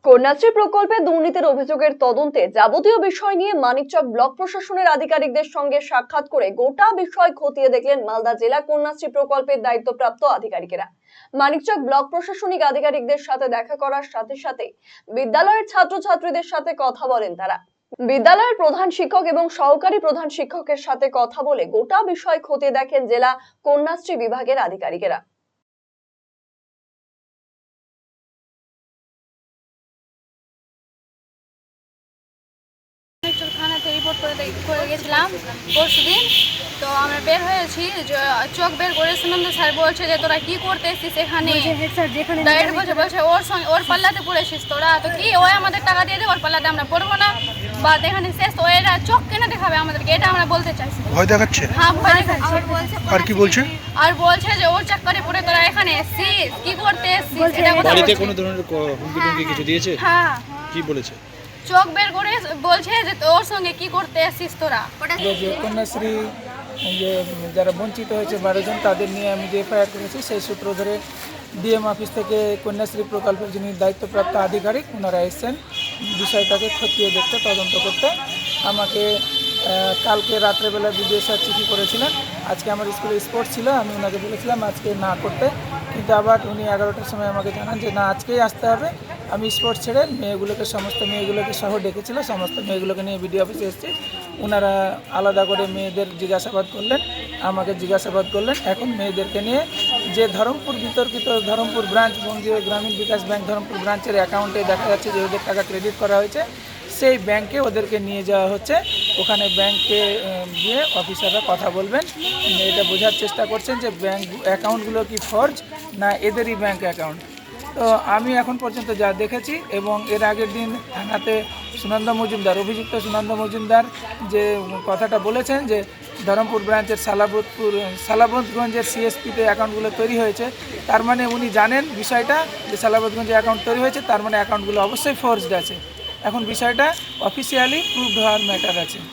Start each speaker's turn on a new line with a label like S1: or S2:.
S1: কন্যাশ্রী প্রকল্পে দুর্নীতির অভিযোগের তদন্তে যাবতীয় বিষয় নিয়ে মানিকচক ব্লক প্রশাসনের আধিকারিকদের সঙ্গে সাক্ষাৎ করে গোটা বিষয় খতিয়ে দেখলেন মালদা জেলা কন্যাশ্রী প্রকল্পের দায়িত্বপ্রাপ্ত আধিকারিকেরা। মানিকচক ব্লক প্রশাসনিক আধিকারিকদের সাথে দেখা করার সাথে সাথে বিদ্যালয়ের ছাত্রছাত্রীদের সাথে কথা বলেন তারা। বিদ্যালয়ের প্রধান শিক্ষক এবং সহকারী প্রধান শিক্ষকের সাথে কথা বলে গোটা বিষয় খতিয়ে দেখেন জেলা কন্যাশ্রী বিভাগের আধিকারিকেরা।
S2: থানাতে রিপোর্ট করে গেছিলাম পরশুদিন। তো আমরা বের হয়েছি, চোখ বের করে সুনন্দ স্যার বলছে যে তোরা কি করতে এসেছিস এখানে, বলছে ওর সঙ্গে ওর পাল্লাতে পড়েছিস তোরা, তো কি ওই আমাদের টাকা দিয়ে দেয়, ওর পাল্লাতে আমরা পড়বো না, বা এখানে শেষ তো এরা চোখ কেনে দেখাবে আমাদেরকে, এটা আমরা বলতে চাইছি।
S3: ভয় দেখাচ্ছে?
S2: হ্যাঁ, ভয় দেখাচ্ছে।
S3: আর কি বলছে?
S2: আর বলছে যে ওর চাকরি পড়ে তোরা এখানে এসেছিস, কি করতে এসেছিস, এটা কথা
S4: বাড়িতে
S2: বলছে।
S4: কোনো ধরনের হুমকি টুমকি কিছু দিয়েছে?
S2: হ্যাঁ,
S4: কি বলেছে?
S2: চোখ বের করে বলছে যে তোর সঙ্গে কি করতে এসেছিস তোরা।
S5: যে কন্যাশ্রী যে যারা বঞ্চিত হয়েছে 12 জন, তাদের নিয়ে আমি যে এফআইআর করেছি সেই সূত্র ধরে ডিএম অফিস থেকে কন্যাশ্রী প্রকল্পের যিনি দায়িত্বপ্রাপ্ত আধিকারিক ওনারা এসেছেন বিষয়টাকে খতিয়ে দেখতে, তদন্ত করতে। আমাকে কালকে রাত্রেবেলা বিডিও স্যার চিঠি করেছিলেন। আজকে আমার স্কুলে স্পোর্টস ছিল, আমি ওনাকে বলেছিলাম আজকে না করতে, কিন্তু আবার উনি 11টার সময় আমাকে জানান যে না, আজকেই আসতে হবে। আমি স্পোর্টস ছেড়ে সমস্ত মেয়েগুলোকে সহ ডেকেছিল, সমস্ত মেয়েগুলোকে নিয়ে বিডিও অফিসে এসেছি। ওনারা আলাদা করে মেয়েদের জিজ্ঞাসাবাদ করলেন, আমাকে জিজ্ঞাসাবাদ করলেন। এখন মেয়েদেরকে নিয়ে যে বিতর্কিত ধরমপুর ব্রাঞ্চ বঙ্গীয় গ্রামীণ বিকাশ ব্যাংক ধরমপুর ব্রাঞ্চের অ্যাকাউন্টে দেখা যাচ্ছে যে ওদের টাকা ক্রেডিট করা হয়েছে, সেই ব্যাংকে ওদেরকে নিয়ে যাওয়া হচ্ছে। ওখানে ব্যাংকে গিয়ে অফিসাররা কথা বলবেন, এটা বোঝার চেষ্টা করছেন যে ব্যাংক অ্যাকাউন্টগুলো কি ফর্জ না এদেরই ব্যাংক অ্যাকাউন্ট। তো আমি এখন পর্যন্ত যা দেখেছি, এবং এর আগের দিন থানাতে অভিযুক্ত সুনন্দ মজুমদার যে কথাটা বলেছেন যে ধরমপুর ব্রাঞ্চের সালাবতগঞ্জের সিএসপিতে অ্যাকাউন্টগুলো তৈরি হয়েছে, তার মানে উনি জানেন বিষয়টা যে সালাবতগঞ্জে অ্যাকাউন্ট তৈরি হয়েছে, তার মানে অ্যাকাউন্টগুলো অবশ্যই ফর্জড আছে। এখন বিষয়টা অফিসিয়ালি প্রুভড হওয়ার ম্যাটার আছে।